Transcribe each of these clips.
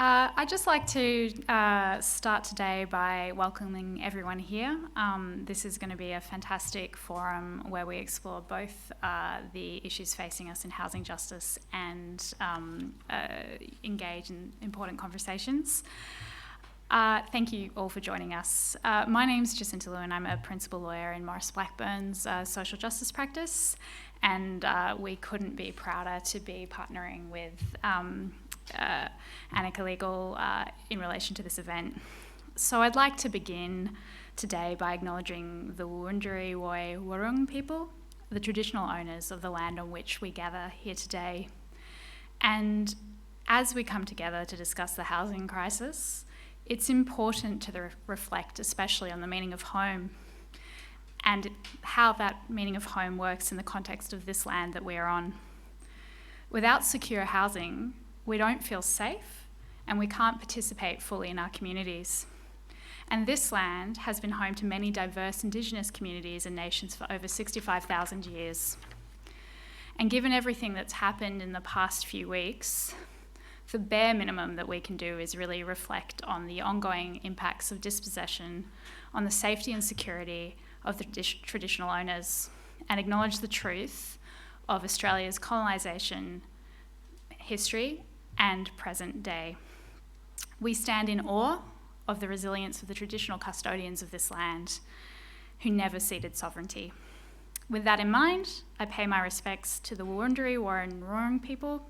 I'd just like to start today by welcoming everyone here. This is going to be a fantastic forum where we explore both the issues facing us in housing justice and engage in important conversations. Thank you all for joining us. My name's Jacinta and I'm a principal lawyer in Maurice Blackburn's social justice practice, and we couldn't be prouder to be partnering with Anika Legal in relation to this event. So I'd like to begin today by acknowledging the Wurundjeri Woi Wurrung people, the traditional owners of the land on which we gather here today. And as we come together to discuss the housing crisis, it's important to reflect especially on the meaning of home and how that meaning of home works in the context of this land that we are on. Without secure housing, we don't feel safe and we can't participate fully in our communities. And this land has been home to many diverse Indigenous communities and nations for over 65,000 years. And given everything that's happened in the past few weeks, the bare minimum that we can do is really reflect on the ongoing impacts of dispossession on the safety and security of the traditional owners and acknowledge the truth of Australia's colonisation history and present day. We stand in awe of the resilience of the traditional custodians of this land who never ceded sovereignty. With that in mind, I pay my respects to the Wurundjeri Woi people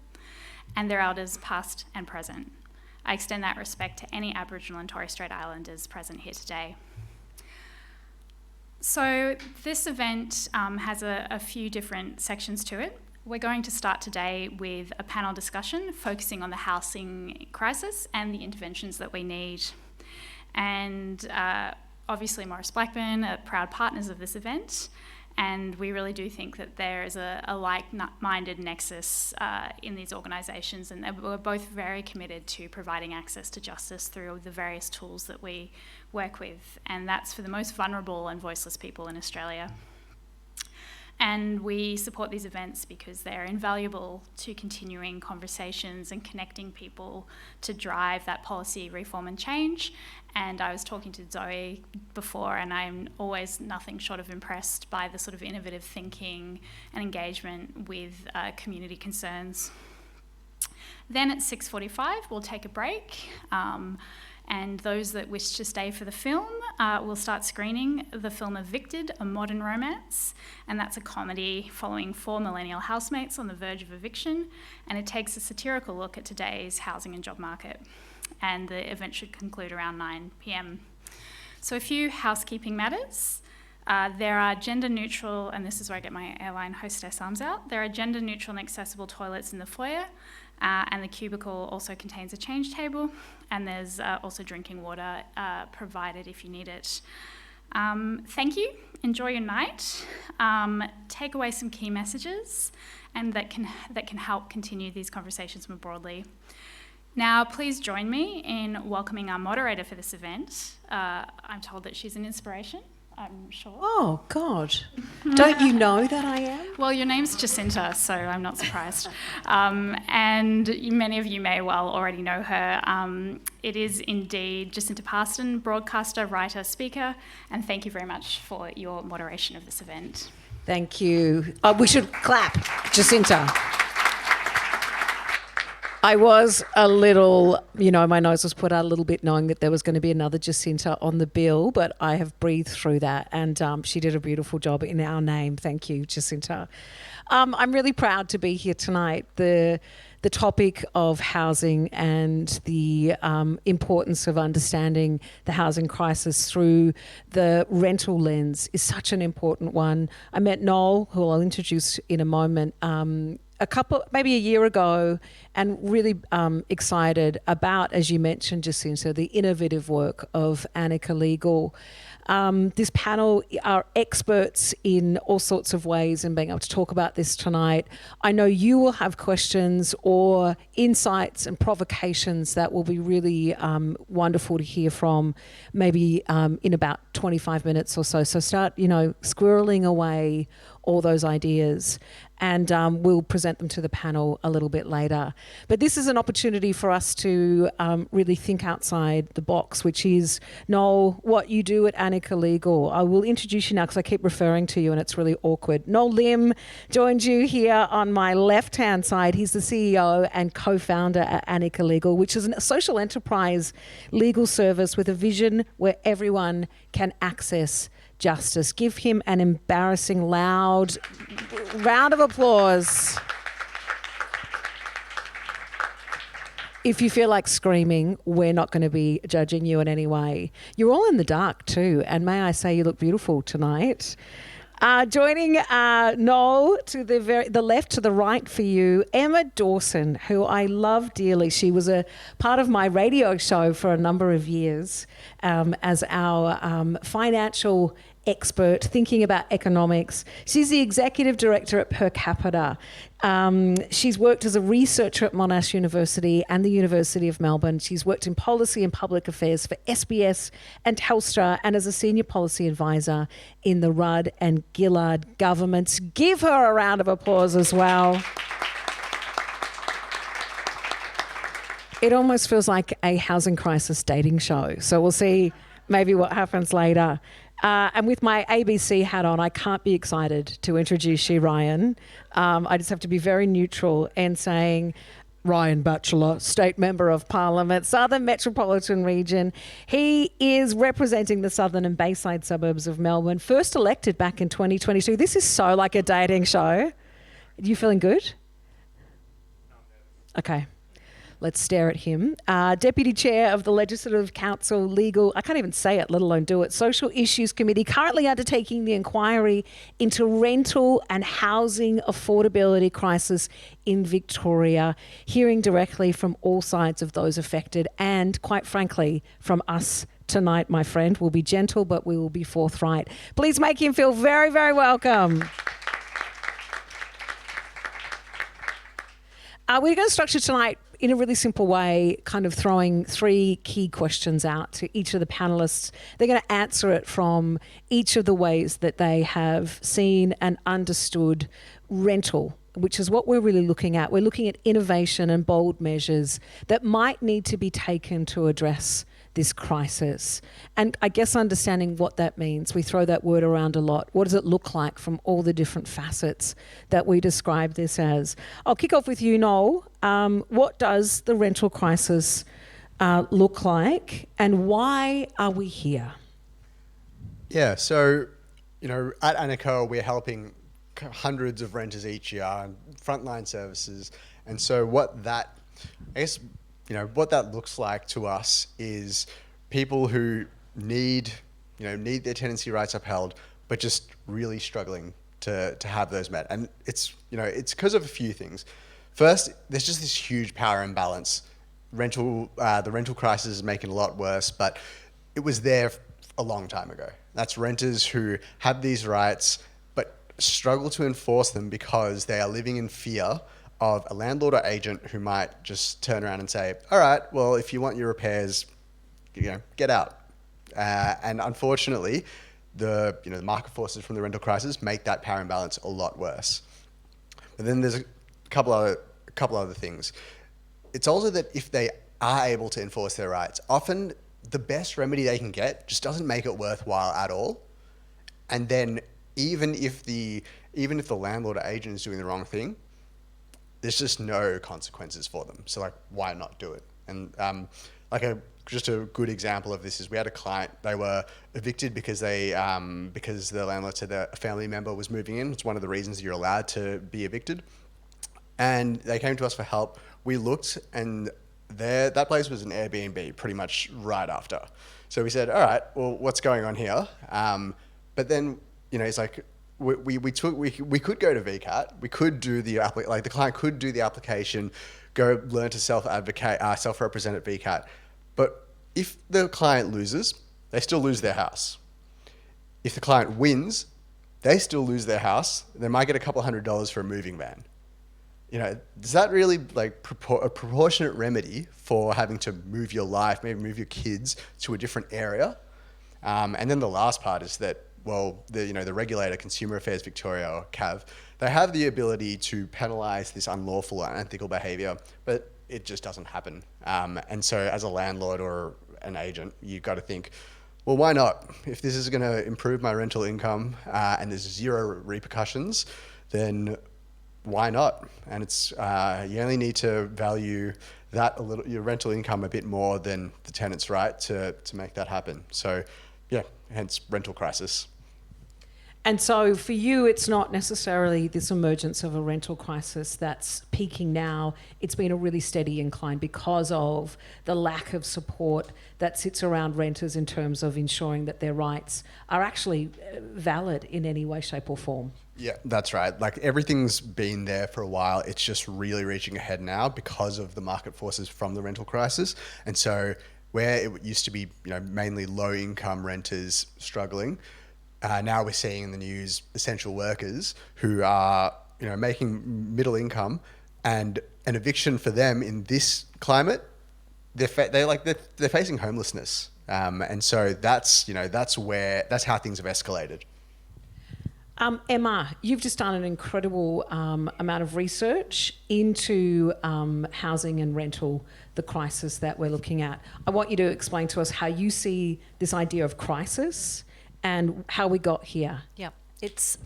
and their elders past and present. I extend that respect to any Aboriginal and Torres Strait Islanders present here today. So this event has a few different sections to it. We're going to start today with a panel discussion focusing on the housing crisis and the interventions that we need. And obviously Maurice Blackburn are proud partners of this event, and we really do think that there is a like-minded nexus in these organisations, and we're both very committed to providing access to justice through the various tools that we work with, and that's for the most vulnerable and voiceless people in Australia. And we support these events because they're invaluable to continuing conversations and connecting people to drive that policy reform and change. And I was talking to Zoe before, and I'm always nothing short of impressed by the sort of innovative thinking and engagement with community concerns. Then at 6:45, we'll take a break. And those that wish to stay for the film will start screening the film Evicted, a modern romance, and that's a comedy following 4 millennial housemates on the verge of eviction, and it takes a satirical look at today's housing and job market, and the event should conclude around 9 p.m. So a few housekeeping matters. There are gender neutral, and this is where I get my airline hostess arms out, there are gender neutral and accessible toilets in the foyer, and the cubicle also contains a change table, and there's also drinking water provided if you need it. Thank you, enjoy your night, take away some key messages and that can help continue these conversations more broadly. Now, please join me in welcoming our moderator for this event. I'm told that she's an inspiration, I'm sure. Oh, God. Don't you know that I am? Well, your name's Jacinta, so I'm not surprised. And many of you may well already know her. It is indeed Jacinta Parsons, broadcaster, writer, speaker, and thank you very much for your moderation of this event. Thank you. We should clap, Jacinta. I was a little, my nose was put out a little bit knowing that there was going to be another Jacinta on the bill, but I have breathed through that, and she did a beautiful job in our name. Thank you, Jacinta. I'm really proud to be here tonight. The topic of housing and the importance of understanding the housing crisis through the rental lens is such an important one. I met Noel, who I'll introduce in a moment, maybe a year ago, and really excited about, as you mentioned, Jacinta, the innovative work of Anika Legal. This panel are experts in all sorts of ways in being able to talk about this tonight. I know you will have questions or insights and provocations that will be really wonderful to hear from maybe in about 25 minutes or so. So start, squirreling away all those ideas, and we'll present them to the panel a little bit later. But this is an opportunity for us to really think outside the box, which is, Noel, what you do at Anika Legal. I will introduce you now because I keep referring to you and it's really awkward. Noel Lim joins you here on my left-hand side. He's the CEO and co-founder at Anika Legal, which is a social enterprise legal service with a vision where everyone can access justice. Give him an embarrassing loud round of applause. If you feel like screaming, we're not going to be judging you in any way. You're all in the dark too, and may I say you look beautiful tonight. Joining Noel to the left, to the right for you, Emma Dawson, who I love dearly. She was a part of my radio show for a number of years as our financial expert thinking about economics. She's the executive director at Capita. She's worked as a researcher at Monash University and the University of Melbourne. She's worked in policy and public affairs for SBS and Telstra, and as a senior policy advisor in the Rudd and Gillard governments. Give her a round of applause as well. It almost feels like a housing crisis dating show. So we'll see maybe what happens later. And with my ABC hat on, I can't be excited to introduce you, Ryan. I just have to be very neutral and saying, Ryan Batchelor, State Member of Parliament, Southern Metropolitan Region. He is representing the southern and Bayside suburbs of Melbourne, first elected back in 2022. This is so like a dating show. Are you feeling good? Okay. Let's stare at him. Deputy Chair of the Legislative Council Legal, I can't even say it, let alone do it, Social Issues Committee, currently undertaking the inquiry into rental and housing affordability crisis in Victoria, hearing directly from all sides of those affected and, quite frankly, from us tonight, my friend. We'll be gentle, but we will be forthright. Please make him feel very, very welcome. We're going to structure tonight in a really simple way, kind of throwing three key questions out to each of the panellists. They're going to answer it from each of the ways that they have seen and understood rental, which is what we're really looking at. We're looking at innovation and bold measures that might need to be taken to address this crisis. And I guess understanding what that means. We throw that word around a lot. What does it look like from all the different facets that we describe this as? I'll kick off with you, Noel. What does the rental crisis look like, and why are we here? Yeah, so, at Anika, we're helping hundreds of renters each year and frontline services. And so what that looks like to us is people who need their tenancy rights upheld, but just really struggling to have those met. And it's because of a few things. First, there's just this huge power imbalance. The rental crisis is making it a lot worse, but it was there a long time ago. That's renters who have these rights, but struggle to enforce them because they are living in fear of a landlord or agent who might just turn around and say, all right, well, if you want your repairs, get out. And unfortunately, the market forces from the rental crisis make that power imbalance a lot worse. But then there's a couple other things. It's also that if they are able to enforce their rights, often the best remedy they can get just doesn't make it worthwhile at all. And then even if the landlord or agent is doing the wrong thing, there's just no consequences for them. So why not do it? And just a good example of this is we had a client, they were evicted because the landlord said that a family member was moving in. It's one of the reasons you're allowed to be evicted. And they came to us for help. We looked, and that place was an Airbnb pretty much right after. So we said, all right, well, what's going on here? But then, it's like, we could go to VCAT. We could do the client could do the application, go learn to self-represent at VCAT. But if the client loses, they still lose their house. If the client wins, they still lose their house. They might get a couple $100 for a moving van. Does that really a proportionate remedy for having to move your life, maybe move your kids to a different area? And then the last part is that the regulator, Consumer Affairs Victoria, or CAV, they have the ability to penalise this unlawful and unethical behaviour, but it just doesn't happen. And so as a landlord or an agent, you've got to think, well, why not? If this is going to improve my rental income and there's zero repercussions, then why not? And it's you only need to value that your rental income a bit more than the tenant's right to make that happen. So, yeah, hence rental crisis. And so for you, it's not necessarily this emergence of a rental crisis that's peaking now. It's been a really steady incline because of the lack of support that sits around renters in terms of ensuring that their rights are actually valid in any way, shape or form. Yeah, that's right. Like, everything's been there for a while. It's just really reaching ahead now because of the market forces from the rental crisis. And so where it used to be, mainly low income renters struggling, now we're seeing in the news essential workers who are, making middle income, and an eviction for them in this climate, they're facing homelessness, and so that's how things have escalated. Emma, you've just done an incredible amount of research into housing and rental, the crisis that we're looking at. I want you to explain to us how you see this idea of crisis and how we got here. Yep.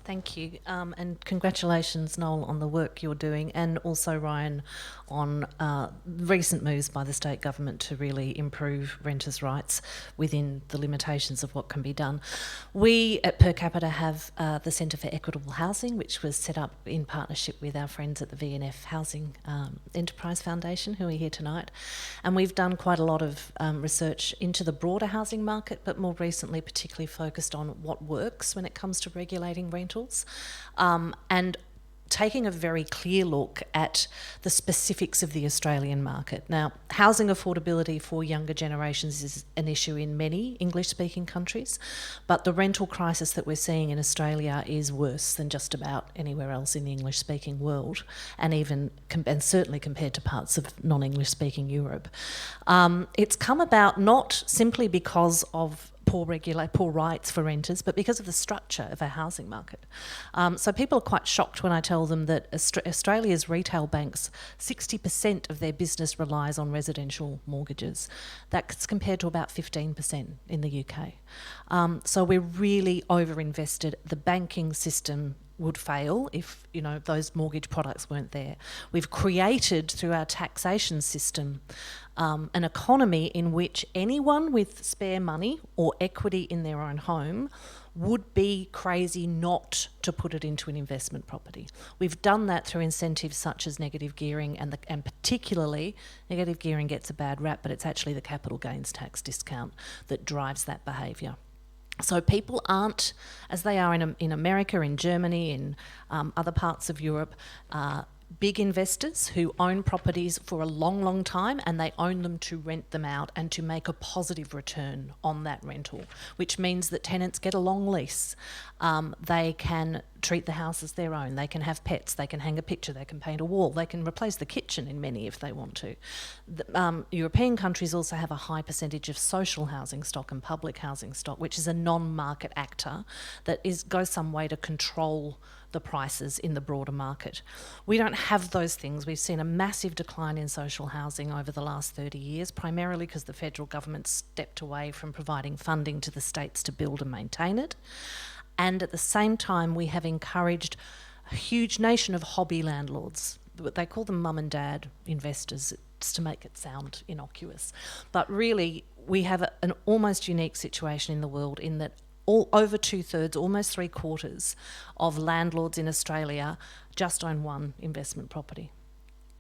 Thank you, and congratulations, Noel, on the work you're doing, and also Ryan on recent moves by the state government to really improve renters' rights within the limitations of what can be done. We at Per Capita have the Centre for Equitable Housing, which was set up in partnership with our friends at the VNF Housing Enterprise Foundation, who are here tonight, and we've done quite a lot of research into the broader housing market, but more recently particularly focused on what works when it comes to regulating rentals, and taking a very clear look at the specifics of the Australian market. Now, housing affordability for younger generations is an issue in many English-speaking countries, but the rental crisis that we're seeing in Australia is worse than just about anywhere else in the English-speaking world, and certainly compared to parts of non-English-speaking Europe. It's come about not simply because of poor rights for renters, but because of the structure of our housing market. So people are quite shocked when I tell them that Australia's retail banks, 60% of their business relies on residential mortgages. That's compared to about 15% in the UK. So we're really overinvested. The banking system would fail if those mortgage products weren't there. We've created through our taxation system an economy in which anyone with spare money or equity in their own home would be crazy not to put it into an investment property. We've done that through incentives such as negative gearing, and particularly negative gearing gets a bad rap, but it's actually the capital gains tax discount that drives that behaviour. So people aren't, as they are in America, in Germany, in other parts of Europe, big investors who own properties for a long, long time, and they own them to rent them out and to make a positive return on that rental, which means that tenants get a long lease. They can treat the house as their own. They can have pets. They can hang a picture. They can paint a wall. They can replace the kitchen in many if they want to. European countries also have a high percentage of social housing stock and public housing stock, which is a non-market actor that goes some way to control the prices in the broader market. We don't have those things. We've seen a massive decline in social housing over the last 30 years, primarily because the federal government stepped away from providing funding to the states to build and maintain it. And at the same time, we have encouraged a huge nation of hobby landlords. They call them mum and dad investors, just to make it sound innocuous. But really, we have an almost unique situation in the world in that over 2/3, almost 3/4 of landlords in Australia just own one investment property.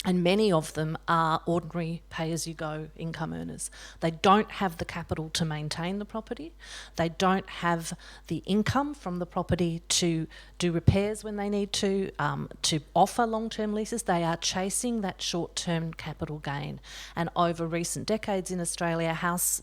And many of them are ordinary pay-as-you-go income earners. They don't have the capital to maintain the property. They don't have the income from the property to do repairs when they need to offer long-term leases. They are chasing that short-term capital gain. And over recent decades in Australia, house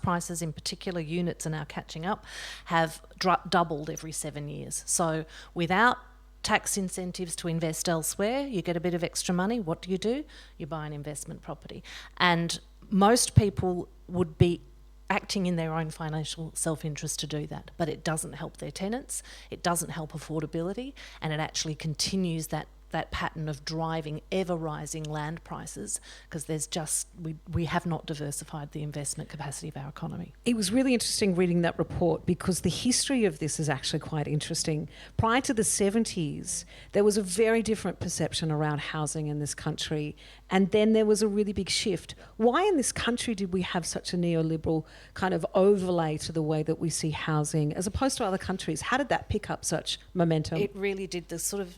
prices, in particular units are now catching up, have doubled every 7 years. So without tax incentives to invest elsewhere, you get a bit of extra money. What do? You buy an investment property. And most people would be acting in their own financial self-interest to do that. But it doesn't help their tenants, it doesn't help affordability, and it actually continues that pattern of driving ever-rising land prices, because there's just, we have not diversified the investment capacity of our economy. It was really interesting reading that report, because the history of this is actually quite interesting. Prior to the 70s, there was a very different perception around housing in this country, and then there was a really big shift. Why in this country did we have such a neoliberal kind of overlay to the way that we see housing, as opposed to other countries? How did that pick up such momentum? It really did. The sort of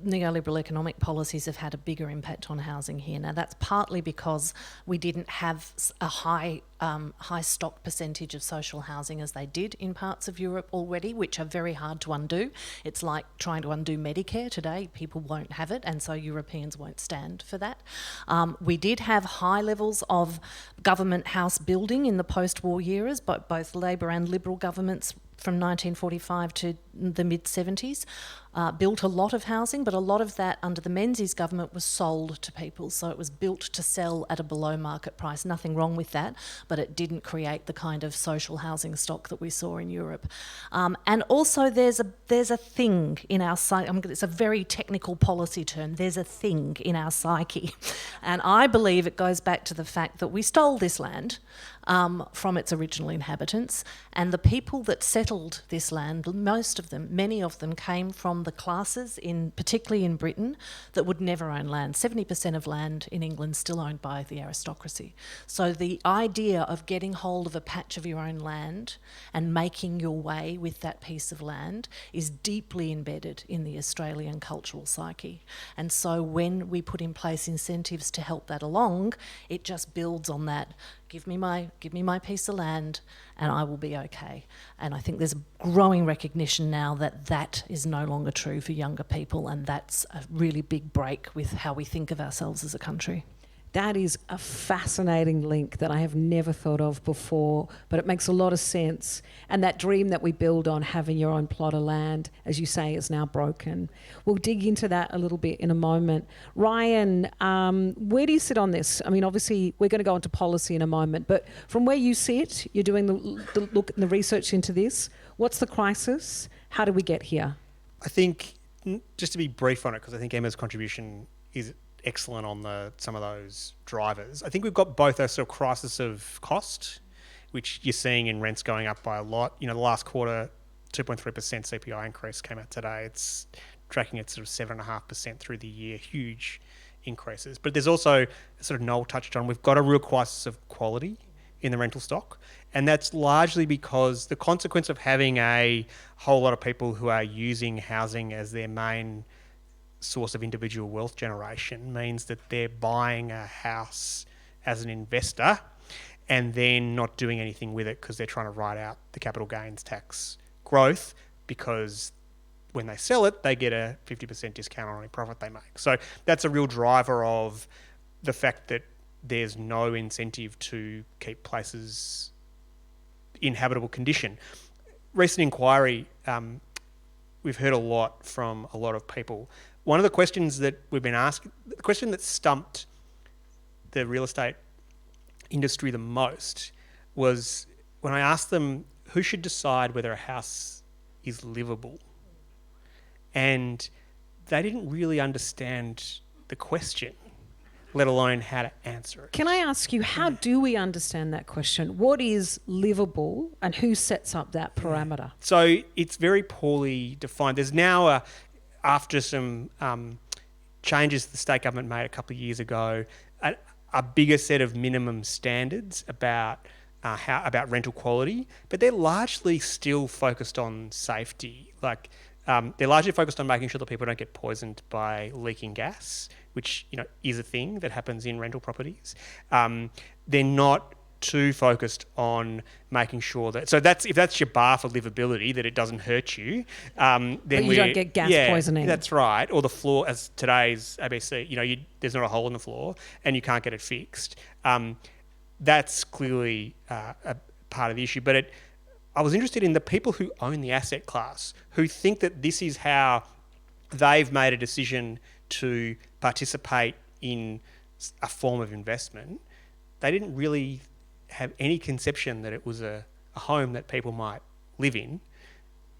neoliberal economic policies have had a bigger impact on housing here. Now, that's partly because we didn't have a high stock percentage of social housing as they did in parts of Europe already, which are very hard to undo. It's like trying to undo Medicare today. People won't have it, and so Europeans won't stand for that. We did have high levels of government house building in the post-war years, but both Labor and Liberal governments from 1945 to the mid-70s, built a lot of housing, but a lot of that under the Menzies government was sold to people. So it was built to sell at a below market price. Nothing wrong with that, but it didn't create the kind of social housing stock that we saw in Europe. And also there's a thing in our psyche, it's a very technical policy term, there's a thing in our psyche. And I believe it goes back to the fact that we stole this land from its original inhabitants, and the people that settled this land, many of them came from the classes, particularly in Britain, that would never own land. 70% of land in England still owned by the aristocracy. So the idea of getting hold of a patch of your own land and making your way with that piece of land is deeply embedded in the Australian cultural psyche. And so when we put in place incentives to help that along, it just builds on that. Give me my piece of land and I will be okay. And I think there's a growing recognition now that that is no longer true for younger people, and that's a really big break with how we think of ourselves as a country. That is a fascinating link that I have never thought of before, but it makes a lot of sense. And that dream that we build on having your own plot of land, as you say, is now broken. We'll dig into that a little bit in a moment. Ryan, where do you sit on this? I mean, obviously, we're going to go into policy in a moment, but from where you sit, you're doing the look and the research into this. What's the crisis? How do we get here? I think, just to be brief on it, because I think Emma's contribution is excellent on some of those drivers. I think we've got both a sort of crisis of cost, which you're seeing in rents going up by a lot. You know, the last quarter, 2.3% CPI increase came out today. It's tracking at sort of 7.5% through the year, huge increases. But there's also, sort of Noel touched on, we've got a real crisis of quality in the rental stock. And that's largely because the consequence of having a whole lot of people who are using housing as their main source of individual wealth generation means that they're buying a house as an investor and then not doing anything with it because they're trying to ride out the capital gains tax growth, because when they sell it, they get a 50% discount on any profit they make. So that's a real driver of the fact that there's no incentive to keep places in habitable condition. Recent inquiry, we've heard a lot from a lot of people. One of the questions that we've been asked, the question that stumped the real estate industry the most, was when I asked them who should decide whether a house is livable. And they didn't really understand the question, let alone how to answer it. Can I ask you, how do we understand that question? What is livable and who sets up that parameter? So it's very poorly defined. There's now after some changes the state government made a couple of years ago, a bigger set of minimum standards about rental quality, but they're largely still focused on safety. Like they're largely focused on making sure that people don't get poisoned by leaking gas, which is a thing that happens in rental properties. They're not too focused on making sure that, so that's, if that's your bar for livability, that it doesn't hurt you, then but you don't get gas poisoning. That's right. Or the floor, as today's ABC, there's not a hole in the floor and you can't get it fixed. That's clearly a part of the issue. But I was interested in the people who own the asset class, who think that this is how they've made a decision to participate in a form of investment. They didn't really have any conception that it was a home that people might live in.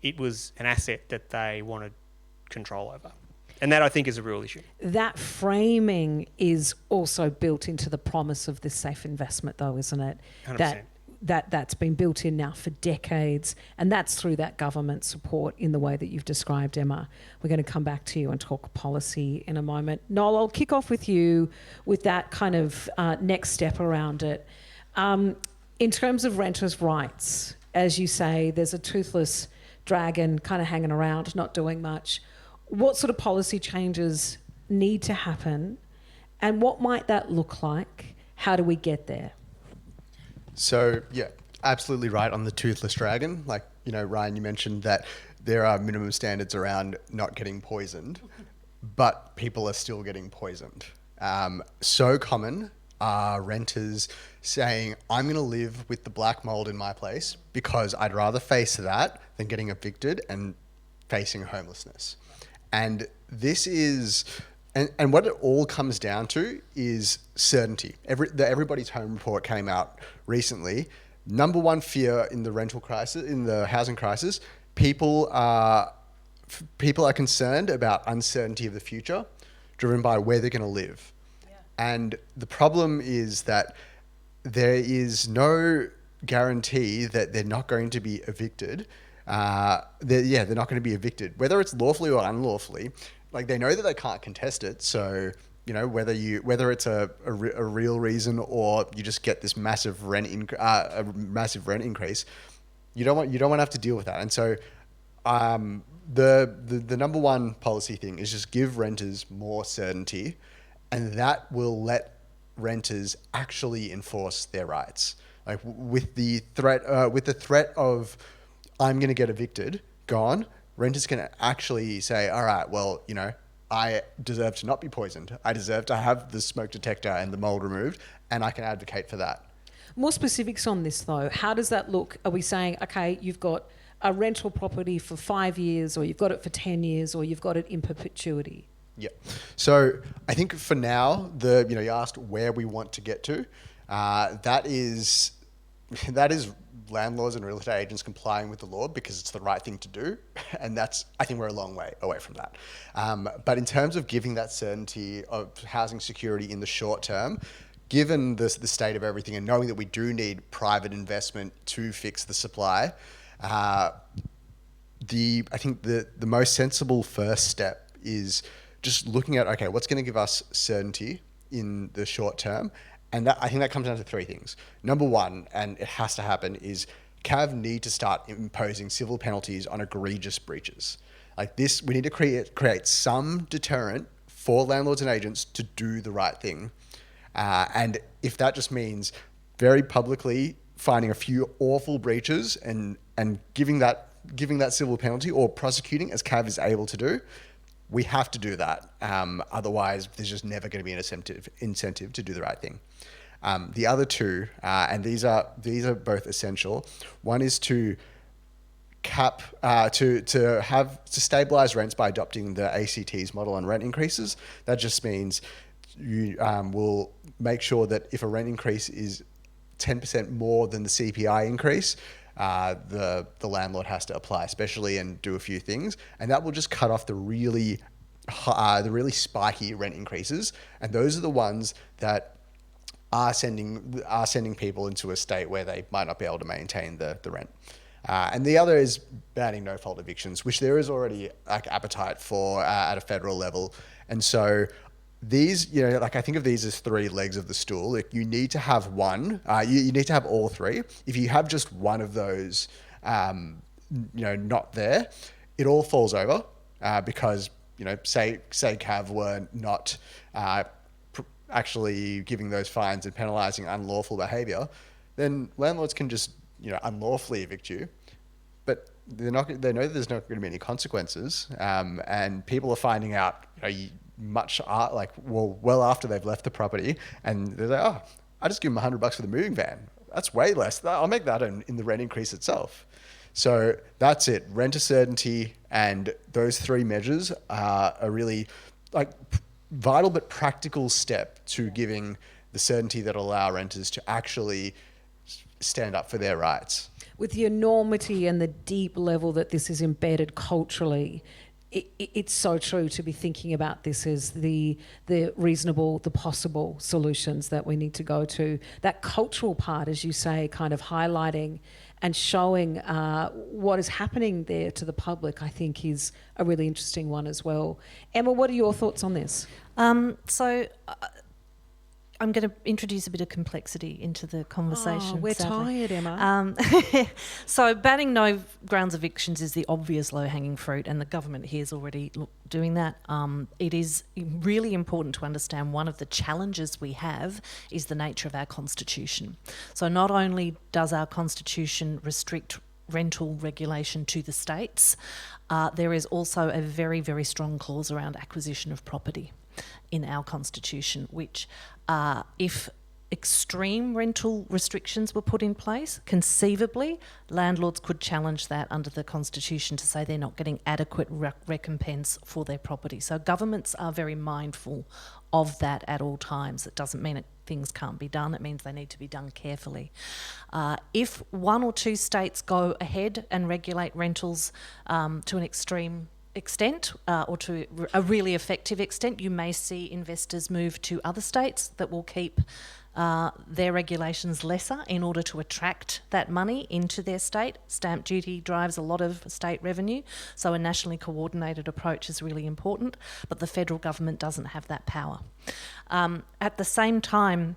It was an asset that they wanted control over. And that, I think, is a real issue. That framing is also built into the promise of this safe investment, though, isn't it? 100%. That's been built in now for decades, and that's through that government support in the way that you've described, Emma. We're going to come back to you and talk policy in a moment. Noel, I'll kick off with you with that kind of next step around it. In terms of renters' rights, as you say, there's a toothless dragon kind of hanging around, not doing much. What sort of policy changes need to happen, and what might that look like? How do we get there? So, yeah, absolutely right on the toothless dragon. Like, Ryan, you mentioned that there are minimum standards around not getting poisoned, but people are still getting poisoned. So common are renters saying, I'm going to live with the black mold in my place because I'd rather face that than getting evicted and facing homelessness. And this is... And what it all comes down to is certainty. The Everybody's Home report came out recently. Number one fear in the rental crisis, in the housing crisis, people are concerned about uncertainty of the future, driven by where they're going to live. Yeah. And the problem is that there is no guarantee that they're not going to be evicted. They're not going to be evicted, whether it's lawfully or unlawfully. Like, they know that they can't contest it, so whether it's a real reason or you just get this massive rent increase, you don't want to have to deal with that. And so, the number one policy thing is just give renters more certainty, and that will let renters actually enforce their rights. Like, with the threat of I'm going to get evicted gone, renters can actually say, all right, well, I deserve to not be poisoned. I deserve to have the smoke detector and the mold removed, and I can advocate for that. More specifics on this, though. How does that look? Are we saying, okay, you've got a rental property for 5 years, or you've got it for 10 years, or you've got it in perpetuity? Yeah. So I think for now, you asked where we want to get to. That is landlords and real estate agents complying with the law because it's the right thing to do. And I think we're a long way away from that. But in terms of giving that certainty of housing security in the short term, given the state of everything and knowing that we do need private investment to fix the supply, I think the most sensible first step is just looking at, okay, what's going to give us certainty in the short term? And I think that comes down to three things. Number one, and it has to happen, is CAV need to start imposing civil penalties on egregious breaches. Like this, we need to create some deterrent for landlords and agents to do the right thing. And if that just means very publicly finding a few awful breaches and giving that civil penalty or prosecuting as CAV is able to do, we have to do that. Otherwise, there's just never going to be an incentive to do the right thing. The other two, and these are both essential. One is to cap to stabilize rents by adopting the ACT's model on rent increases. That just means you will make sure that if a rent increase is 10% more than the CPI increase, the landlord has to apply, especially, and do a few things, and that will just cut off the really spiky rent increases, and those are the ones that are sending people into a state where they might not be able to maintain the rent. And the other is banning no-fault evictions, which there is already appetite for at a federal level, and so. These, I think of these as three legs of the stool. Like, you need to have one. You need to have all three. If you have just one of those, not there, it all falls over because say CAV were not actually giving those fines and penalising unlawful behaviour, then landlords can just unlawfully evict you, but they know that there's not going to be any consequences, and people are finding out well after they've left the property, and they're like, oh, I just give them $100 for the moving van. That's way less. I'll make that in the rent increase itself. So that's it. Renter certainty and those three measures are a really vital but practical step to giving the certainty that allow renters to actually stand up for their rights. With the enormity and the deep level that this is embedded culturally, it's so true to be thinking about this as the reasonable, the possible solutions that we need to go to. That cultural part, as you say, kind of highlighting and showing what is happening there to the public, I think is a really interesting one as well. Emma, what are your thoughts on this? I'm going to introduce a bit of complexity into the conversation. Oh, we're sadly. tired, Emma. So banning no grounds evictions is the obvious low-hanging fruit, and the government here is already doing that. It is really important to understand one of the challenges we have is the nature of our constitution. So not only does our constitution restrict rental regulation to the states, there is also a very, very strong clause around acquisition of property in our constitution, which if extreme rental restrictions were put in place, conceivably landlords could challenge that under the constitution to say they're not getting adequate recompense for their property. So governments are very mindful of that at all times. It doesn't mean things can't be done, it means they need to be done carefully. If one or two states go ahead and regulate rentals to an extreme extent or to a really effective extent, you may see investors move to other states that will keep their regulations lesser in order to attract that money into their state. Stamp duty drives a lot of state revenue, so a nationally coordinated approach is really important, but the federal government doesn't have that power. At the same time,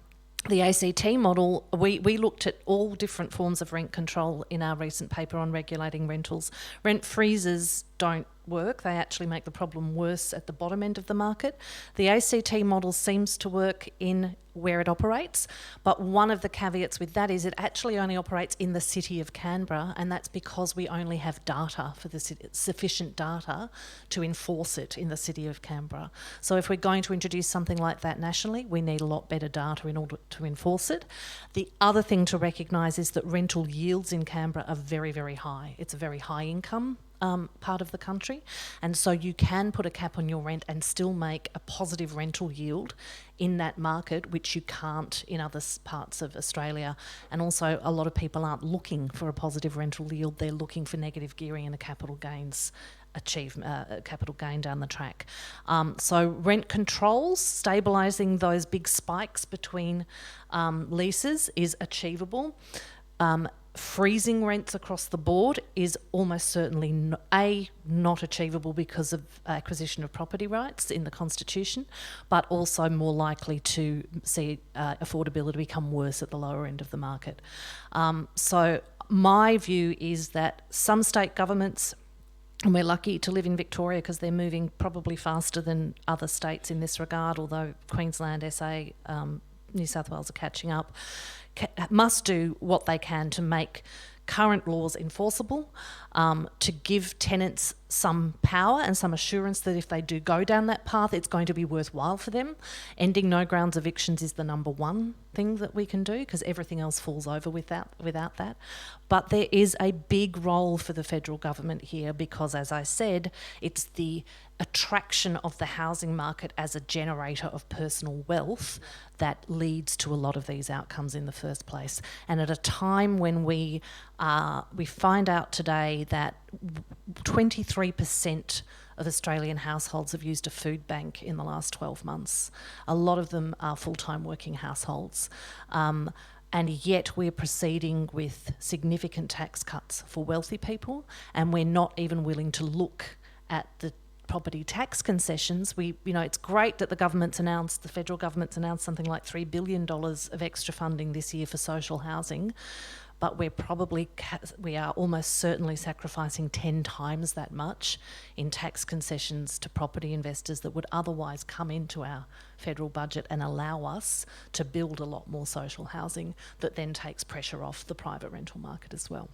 the ACT model, we looked at all different forms of rent control in our recent paper on regulating rentals. Rent freezes don't work. They actually make the problem worse at the bottom end of the market. The ACT model seems to work in where it operates, but one of the caveats with that is it actually only operates in the city of Canberra, and that's because we only have data for the city, sufficient data to enforce it in the city of Canberra. So if we're going to introduce something like that nationally, we need a lot better data in order to enforce it. The other thing to recognise is that rental yields in Canberra are very, very high. It's a very high income part of the country, and so you can put a cap on your rent and still make a positive rental yield in that market, which you can't in other parts of Australia. And also a lot of people aren't looking for a positive rental yield, they're looking for negative gearing and a capital gain down the track. So rent controls, stabilising those big spikes between leases is achievable. Freezing rents across the board is almost certainly not achievable because of acquisition of property rights in the Constitution, but also more likely to see affordability become worse at the lower end of the market. So my view is that some state governments, and we're lucky to live in Victoria because they're moving probably faster than other states in this regard, although Queensland, SA, New South Wales are catching up, must do what they can to make current laws enforceable, to give tenants some power and some assurance that if they do go down that path, it's going to be worthwhile for them. Ending no grounds evictions is the number one thing that we can do because everything else falls over without that. But there is a big role for the federal government here because, as I said, it's the attraction of the housing market as a generator of personal wealth that leads to a lot of these outcomes in the first place. And at a time when we find out today that 23% of Australian households have used a food bank in the last 12 months. A lot of them are full-time working households. And yet we're proceeding with significant tax cuts for wealthy people, and we're not even willing to look at the property tax concessions. It's great that the federal government's announced something like $3 billion of extra funding this year for social housing, but we are almost certainly sacrificing 10 times that much in tax concessions to property investors that would otherwise come into our federal budget and allow us to build a lot more social housing that then takes pressure off the private rental market as well.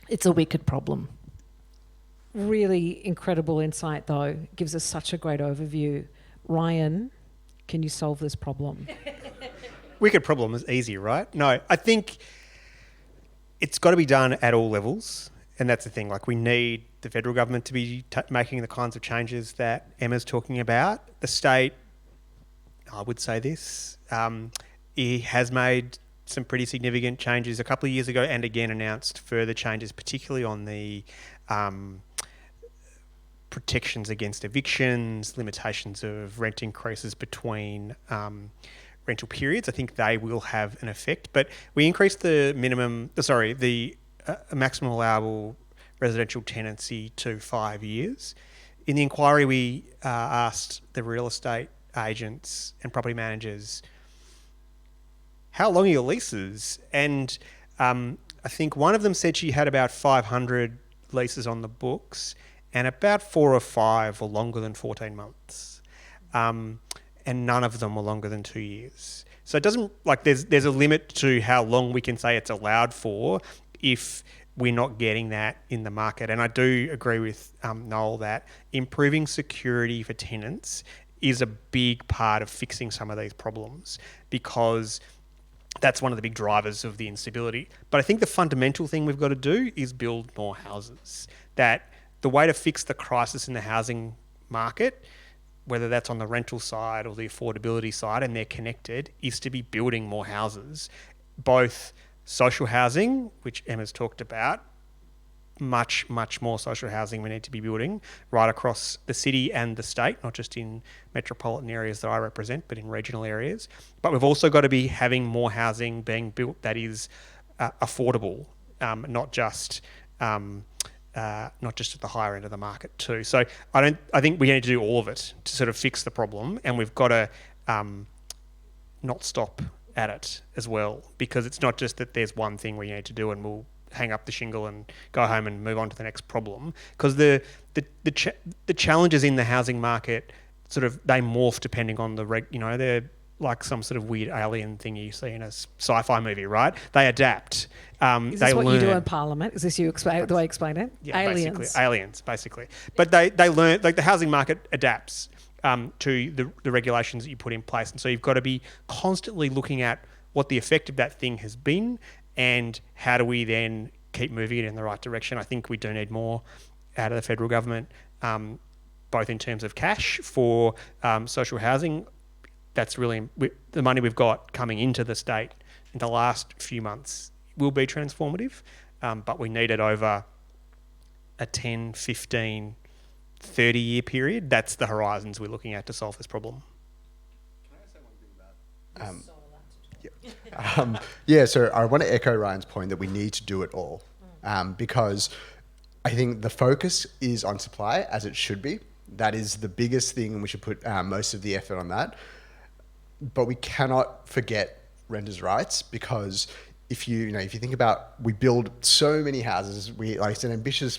It's a wicked problem. Really incredible insight, though. Gives us such a great overview. Ryan, can you solve this problem? Wicked problem is easy, right? No, I think it's got to be done at all levels, and that's the thing. Like, we need the federal government to be making the kinds of changes that Emma's talking about. The state, I would say this, he has made some pretty significant changes a couple of years ago, and again announced further changes, particularly on the protections against evictions, limitations of rent increases between rental periods. I think they will have an effect. But we increased the maximum allowable residential tenancy to 5 years. In the inquiry, we asked the real estate agents and property managers, how long are your leases? And I think one of them said she had about 500 leases on the books, and about 4 or 5 were longer than 14 months. And none of them were longer than 2 years. So it doesn't, like, there's a limit to how long we can say it's allowed for if we're not getting that in the market. And I do agree with Noel that improving security for tenants is a big part of fixing some of these problems, because that's one of the big drivers of the instability. But I think the fundamental thing we've got to do is build more houses. That the way to fix the crisis in the housing market, whether that's on the rental side or the affordability side, and they're connected, is to be building more houses, both social housing, which Emma's talked about, much more social housing we need to be building right across the city and the state, not just in metropolitan areas that I represent, but in regional areas. But we've also got to be having more housing being built that is affordable, not just at the higher end of the market too. So I think we need to do all of it to sort of fix the problem, and we've got to not stop at it as well, because it's not just that there's one thing we need to do and we'll hang up the shingle and go home and move on to the next problem. Because the challenges in the housing market sort of, they morph depending on they're like some sort of weird alien thing you see in a sci-fi movie, right? They adapt. Is this what you do in Parliament? Is this the way you explain it? Yeah, aliens. Aliens, basically. But they learn, like, the housing market adapts to the regulations that you put in place. And so you've got to be constantly looking at what the effect of that thing has been and how do we then keep moving it in the right direction. I think we do need more out of the federal government, both in terms of cash for social housing. That's really the money we've got coming into the state in the last few months will be transformative, but we need it over a 10, 15, 30-year period. That's the horizons we're looking at to solve this problem. Can I say one thing about... so I want to echo Ryan's point that we need to do it all, because I think the focus is on supply, as it should be. That is the biggest thing, and we should put most of the effort on that. But we cannot forget renters' rights, because if you think about, we build so many houses, it's an ambitious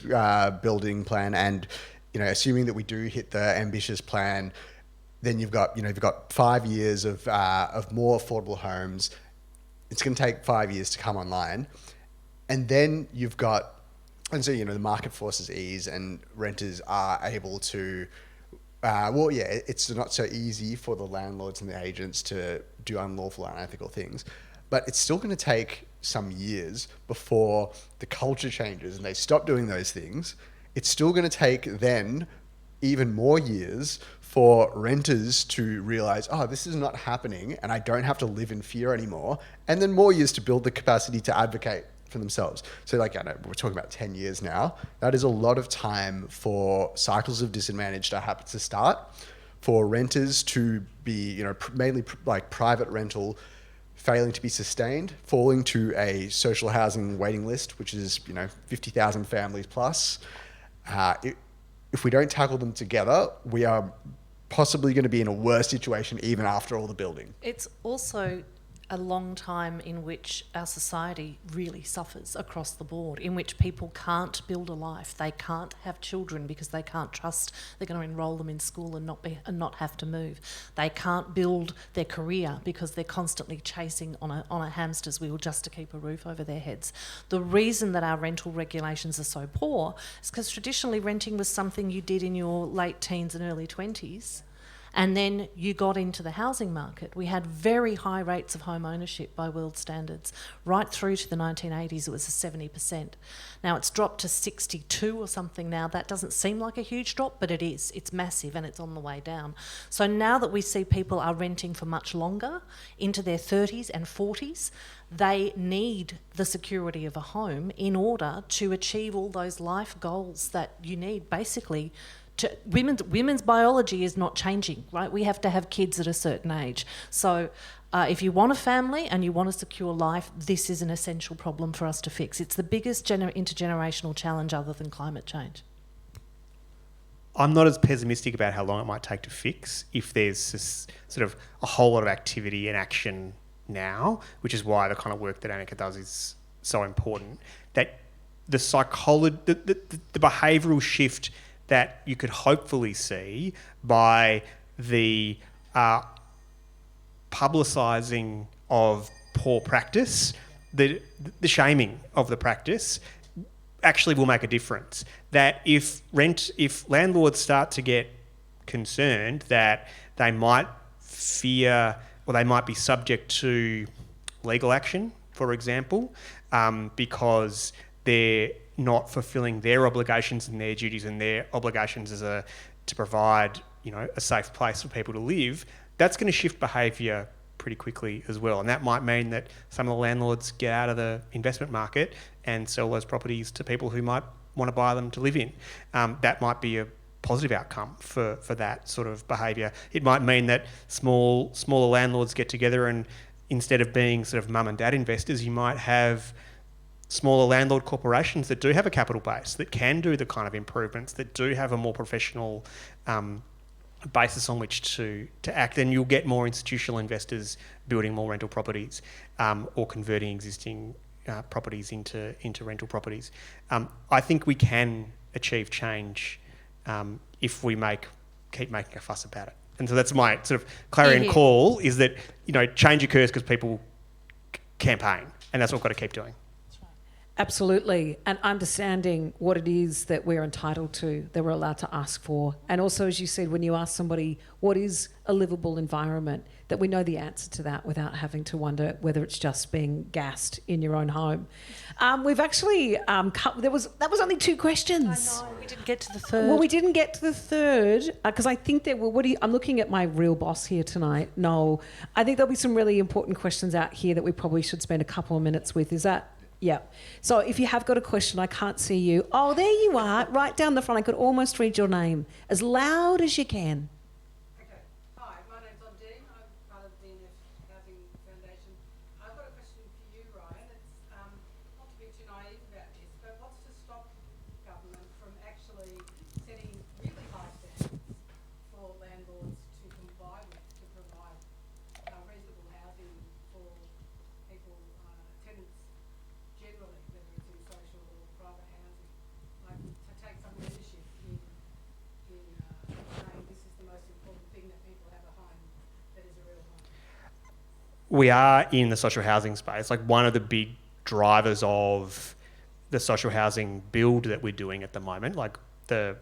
building plan, and assuming that we do hit the ambitious plan, then you've got 5 years of more affordable homes. It's going to take 5 years to come online, and then the market forces ease and renters are able to. It's not so easy for the landlords and the agents to do unlawful or unethical things, but it's still going to take some years before the culture changes and they stop doing those things. It's still going to take then even more years for renters to realise, this is not happening and I don't have to live in fear anymore, and then more years to build the capacity to advocate for themselves. So I know we're talking about 10 years now. That is a lot of time for cycles of disadvantage to happen to start, for renters to be, mainly like private rental, failing to be sustained, falling to a social housing waiting list, which is 50,000 families plus. If we don't tackle them together, we are possibly going to be in a worse situation even after all the building. It's also a long time in which our society really suffers across the board, in which people can't build a life. They can't have children because they can't trust they're going to enrol them in school and not have to move. They can't build their career because they're constantly chasing on a hamster's wheel just to keep a roof over their heads. The reason that our rental regulations are so poor is because traditionally renting was something you did in your late teens and early 20s. And then you got into the housing market. We had very high rates of home ownership by world standards. Right through to the 1980s, it was 70%. Now it's dropped to 62 or something now. That doesn't seem like a huge drop, but it is. It's massive and it's on the way down. So now that we see people are renting for much longer, into their 30s and 40s, they need the security of a home in order to achieve all those life goals that you need. Basically, women's biology is not changing, right? We have to have kids at a certain age. So if you want a family and you want a secure life, this is an essential problem for us to fix. It's the biggest intergenerational challenge other than climate change. I'm not as pessimistic about how long it might take to fix if there's this sort of a whole lot of activity and action now, which is why the kind of work that Anika does is so important. That the psychology, the behavioural shift that you could hopefully see by the publicising of poor practice, the shaming of the practice, actually will make a difference. That if landlords start to get concerned that they might fear or they might be subject to legal action, for example, because they're not fulfilling their obligations and their duties and their obligations to provide, a safe place for people to live, that's going to shift behaviour pretty quickly as well. And that might mean that some of the landlords get out of the investment market and sell those properties to people who might want to buy them to live in. That might be a positive outcome for that sort of behaviour. It might mean that smaller landlords get together and instead of being sort of mum and dad investors, you might have smaller landlord corporations that do have a capital base, that can do the kind of improvements, that do have a more professional basis on which to act. Then you'll get more institutional investors building more rental properties or converting existing properties into rental properties. I think we can achieve change if we keep making a fuss about it. And so that's my sort of clarion call, is that change occurs because people campaign, and that's what we've got to keep doing. Absolutely. And understanding what it is that we're entitled to, that we're allowed to ask for. And also, as you said, when you ask somebody what is a livable environment, that we know the answer to that without having to wonder whether it's just being gassed in your own home. We've actually that was only 2 questions. I know, we didn't get to the third. Well, we didn't get to the third because I think there were, I'm looking at my real boss here tonight, Noel. I think there'll be some really important questions out here that we probably should spend a couple of minutes with. Is that... Yeah. So if you have got a question, I can't see you. Oh, there you are, right down the front. I could almost read your name as loud as you can. Okay. Hi, my name's Dean. I'm part of the Housing Foundation. I've got a question for you, Ryan. It's not to be too naive about this, but what's to stop government from actually setting really high standards for landlords to comply with, to provide reasonable housing for people, tenants generally, whether it's in social or private housing, like to take some leadership in saying this is the most important thing, that people have a home that is a real home. We are in the social housing space. Like, one of the big drivers of the social housing build that we're doing at the moment, like the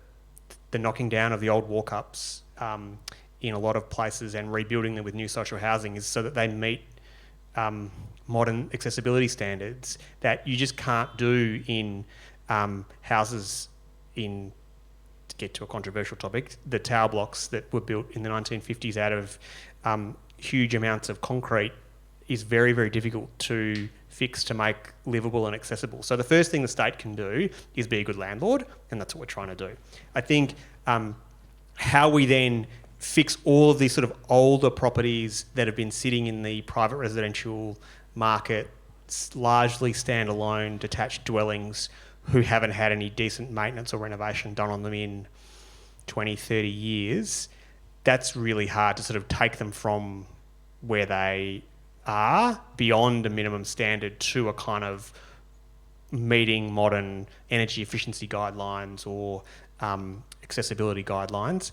knocking down of the old walk-ups in a lot of places and rebuilding them with new social housing, is so that they meet modern accessibility standards that you just can't do in houses in, to get to a controversial topic, the tower blocks that were built in the 1950s out of huge amounts of concrete is very, very difficult to fix to make livable and accessible. So the first thing the state can do is be a good landlord, and that's what we're trying to do. I think how we then fix all of these sort of older properties that have been sitting in the private residential market, largely standalone detached dwellings who haven't had any decent maintenance or renovation done on them in 20, 30 years, that's really hard to sort of take them from where they are beyond a minimum standard to a kind of meeting modern energy efficiency guidelines or accessibility guidelines.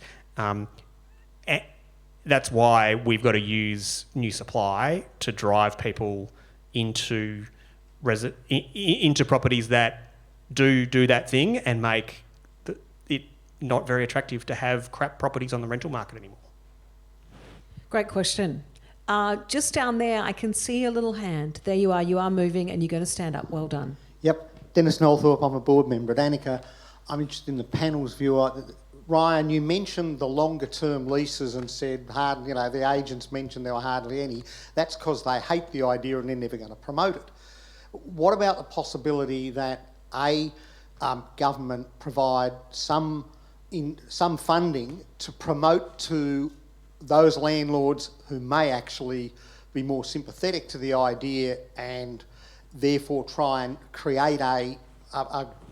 That's why we've got to use new supply to drive people into properties that do that thing and make it not very attractive to have crap properties on the rental market anymore. Great question. Just down there, I can see a little hand. There you are. You are moving and you're going to stand up. Well done. Yep. Dennis Noel, I'm a board member at Anika. I'm interested in the panel's view. Ryan, you mentioned the longer term leases and said the agents mentioned there were hardly any. That's because they hate the idea and they're never going to promote it. What about the possibility that government provide some funding to promote to those landlords who may actually be more sympathetic to the idea and therefore try and create a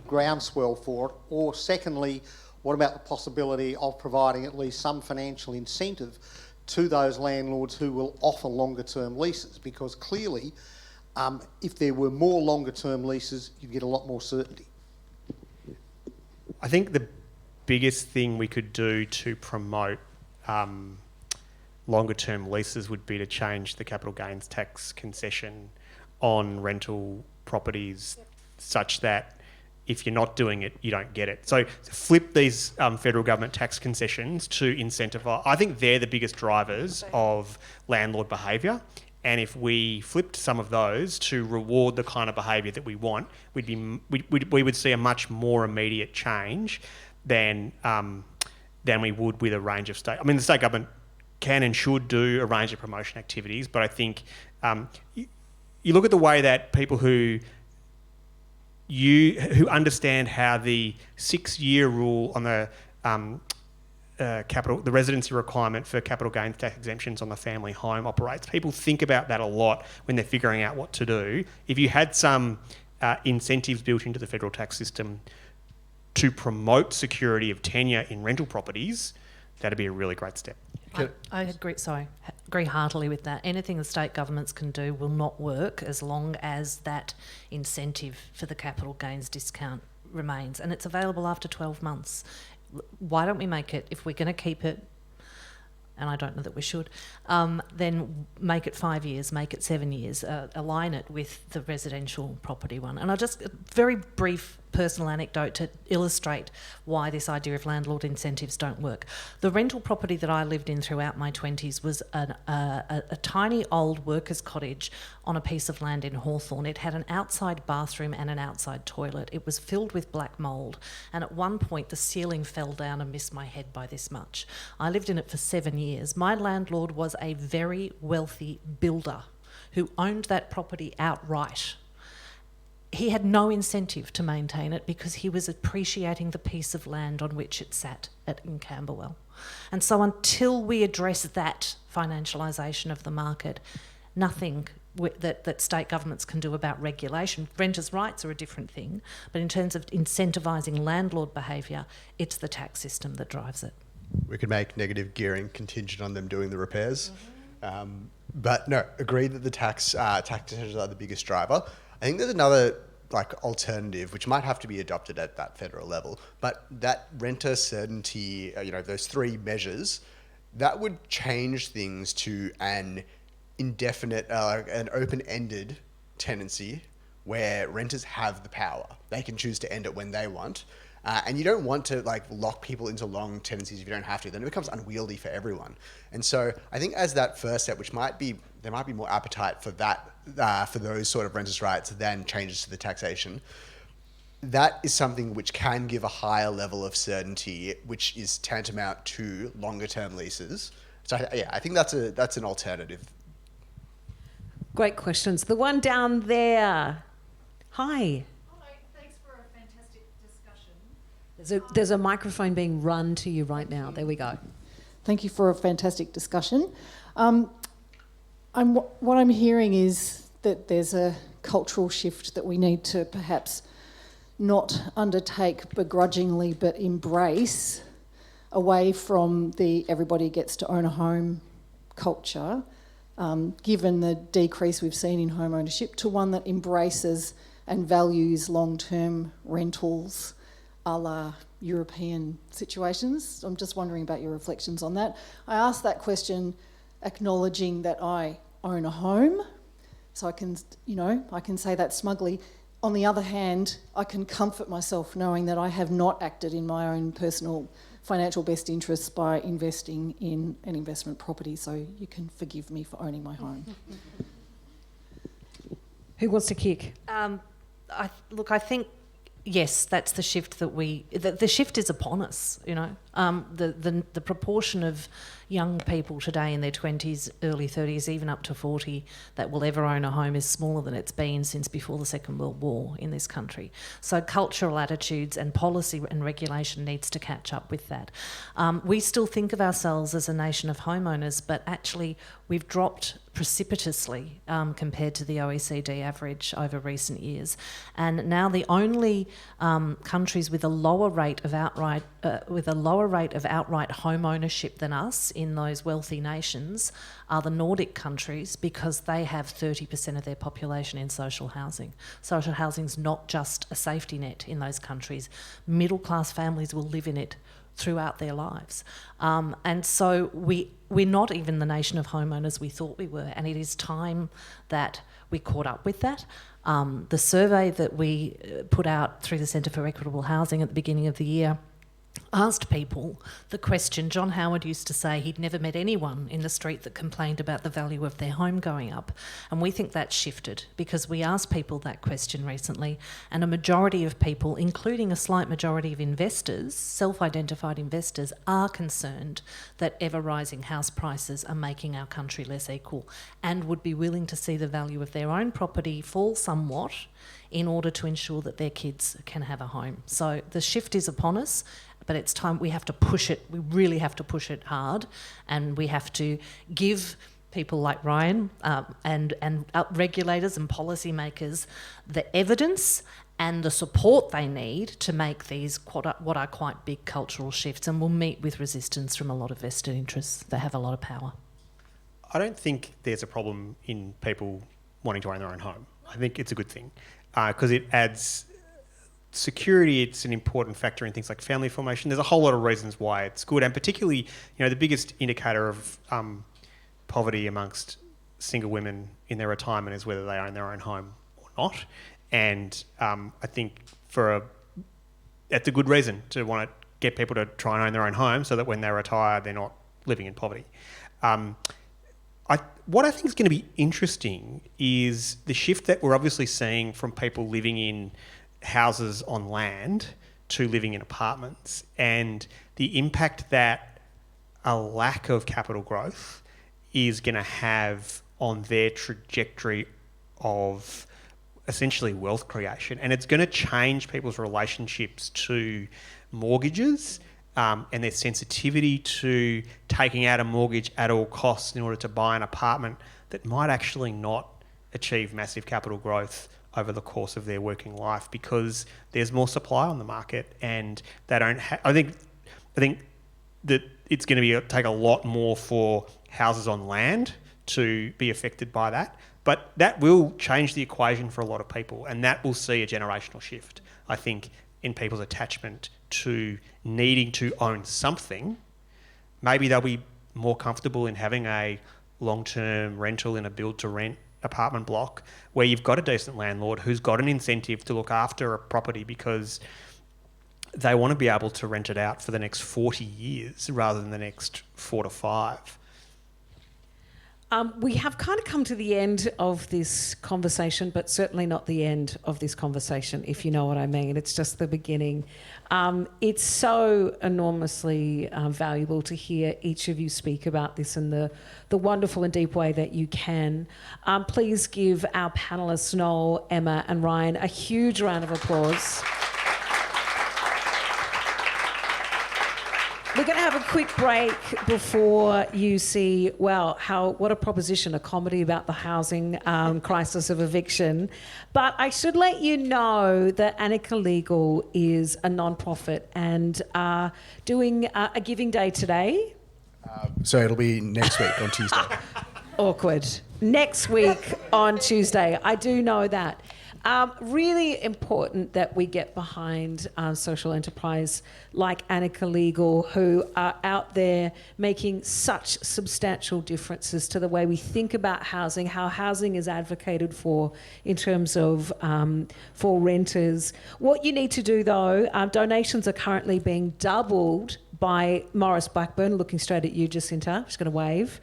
groundswell for it? Or secondly, what about the possibility of providing at least some financial incentive to those landlords who will offer longer term leases? Because clearly, if there were more longer term leases, you'd get a lot more certainty. I think the biggest thing we could do to promote longer term leases would be to change the capital gains tax concession on rental properties such that if you're not doing it, you don't get it. So flip these federal government tax concessions to incentivise. I think they're the biggest drivers of landlord behaviour. And if we flipped some of those to reward the kind of behaviour that we want, we would see a much more immediate change than we would with a range of state. I mean, the state government can and should do a range of promotion activities, but I think you look at the way that people who understand how the 6-year rule on the the residency requirement for capital gains tax exemptions on the family home operates. People think about that a lot when they're figuring out what to do. If you had some incentives built into the federal tax system to promote security of tenure in rental properties, that'd be a really great step. I agree heartily with that. Anything the state governments can do will not work as long as that incentive for the capital gains discount remains, and it's available after 12 months. Why don't we make it, if we're going to keep it, and I don't know that we should, then make it 5 years, make it 7 years, align it with the residential property one. And I'll just, a very brief personal anecdote to illustrate why this idea of landlord incentives don't work. The rental property that I lived in throughout my 20s was a tiny old workers' cottage on a piece of land in Hawthorn. It had an outside bathroom and an outside toilet. It was filled with black mould, and at one point the ceiling fell down and missed my head by this much. I lived in it for 7 years. My landlord was a very wealthy builder who owned that property outright. He had no incentive to maintain it because he was appreciating the piece of land on which it sat in Camberwell. And so until we address that financialisation of the market, nothing that state governments can do about regulation. Renters' rights are a different thing, but in terms of incentivising landlord behaviour, it's the tax system that drives it. We could make negative gearing contingent on them doing the repairs. But no, agree that the tax decisions are the biggest driver. I think there's another alternative which might have to be adopted at that federal level, but that renter certainty, those 3 measures, that would change things to an indefinite, an open-ended tenancy where renters have the power. They can choose to end it when they want. And you don't want to lock people into long tenancies if you don't have to. Then it becomes unwieldy for everyone. And so I think as that first step, there might be more appetite for that, for those sort of renters' rights than changes to the taxation. That is something which can give a higher level of certainty, which is tantamount to longer term leases. So I think that's an alternative. Great questions. The one down there. Hi. Thanks for a fantastic discussion. There's a microphone being run to you right now. There we go. Thank you for a fantastic discussion. What I'm hearing is that there's a cultural shift that we need to perhaps not undertake begrudgingly but embrace, away from the everybody gets to own a home culture, given the decrease we've seen in home ownership, to one that embraces and values long-term rentals a la European situations. I'm just wondering about your reflections on that. I asked that question acknowledging that I own a home, so I can say that smugly. On the other hand, I can comfort myself knowing that I have not acted in my own personal financial best interests by investing in an investment property, so you can forgive me for owning my home. Who wants to kick? I think, yes, that's the shift that the shift is upon us, you know. The proportion of young people today in their 20s, early 30s, even up to 40, that will ever own a home is smaller than it's been since before the Second World War in this country. So cultural attitudes and policy and regulation needs to catch up with that. We still think of ourselves as a nation of homeowners, but actually we've dropped precipitously compared to the OECD average over recent years. And now the only countries with a lower rate of outright home ownership than us in those wealthy nations are the Nordic countries, because they have 30% of their population in social housing. Social housing's not just a safety net in those countries. Middle class families will live in it throughout their lives. And so we're not even the nation of homeowners we thought we were, and it is time that we caught up with that. The survey that we put out through the Centre for Equitable Housing at the beginning of the year asked people the question. John Howard used to say he'd never met anyone in the street that complained about the value of their home going up. And we think that's shifted, because we asked people that question recently, and a majority of people, including a slight majority of investors, self-identified investors, are concerned that ever-rising house prices are making our country less equal, and would be willing to see the value of their own property fall somewhat in order to ensure that their kids can have a home. So the shift is upon us, but it's time we have to push it. We really have to push it hard, and we have to give people like Ryan and regulators and policymakers the evidence and the support they need to make these what are quite big cultural shifts, and we'll meet with resistance from a lot of vested interests that have a lot of power. I don't think there's a problem in people wanting to own their own home. I think it's a good thing, because it adds security. It's an important factor in things like family formation. There's a whole lot of reasons why it's good, and particularly, you know, the biggest indicator of poverty amongst single women in their retirement is whether they own their own home or not. And I think that's a good reason to want to get people to try and own their own home, so that when they retire, they're not living in poverty. What I think is going to be interesting is the shift that we're obviously seeing from people living in houses on land to living in apartments, and the impact that a lack of capital growth is going to have on their trajectory of essentially wealth creation. And it's going to change people's relationships to mortgages, and their sensitivity to taking out a mortgage at all costs in order to buy an apartment that might actually not achieve massive capital growth over the course of their working life, because there's more supply on the market, and they don't. I think that it's going to take a lot more for houses on land to be affected by that. But that will change the equation for a lot of people, and that will see a generational shift, I think, in people's attachment to needing to own something. Maybe they'll be more comfortable in having a long-term rental in a build-to-rent apartment block where you've got a decent landlord who's got an incentive to look after a property, because they want to be able to rent it out for the next 40 years rather than the next 4 to 5. We have kind of come to the end of this conversation, but certainly not the end of this conversation, if you know what I mean. It's just the beginning. It's so enormously valuable to hear each of you speak about this in the wonderful and deep way that you can. Please give our panellists, Noel, Emma and Ryan, a huge round of applause. We're going to have a quick break before you see, well, what a proposition, a comedy about the housing crisis of eviction. But I should let you know that Anika Legal is a non-profit and doing a giving day today. So it'll be next week on Tuesday. Awkward. Next week on Tuesday. I do know that. Really important that we get behind social enterprise like Anika Legal, who are out there making such substantial differences to the way we think about housing, how housing is advocated for in terms of for renters. What you need to do though, donations are currently being doubled by Maurice Blackburn, looking straight at you, Jacinta. I'm just going to wave.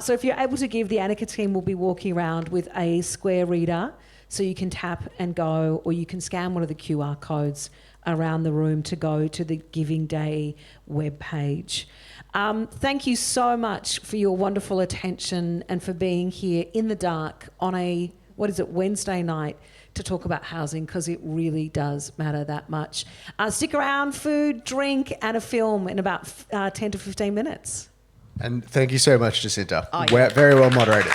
So if you're able to give, the Anika team will be walking around with a square reader so you can tap and go, or you can scan one of the QR codes around the room to go to the Giving Day webpage. Thank you so much for your wonderful attention and for being here in the dark on a, Wednesday night to talk about housing, because it really does matter that much. Stick around, food, drink and a film in about 10 to 15 minutes. And thank you so much, Jacinta. Oh, yeah. Very well moderated.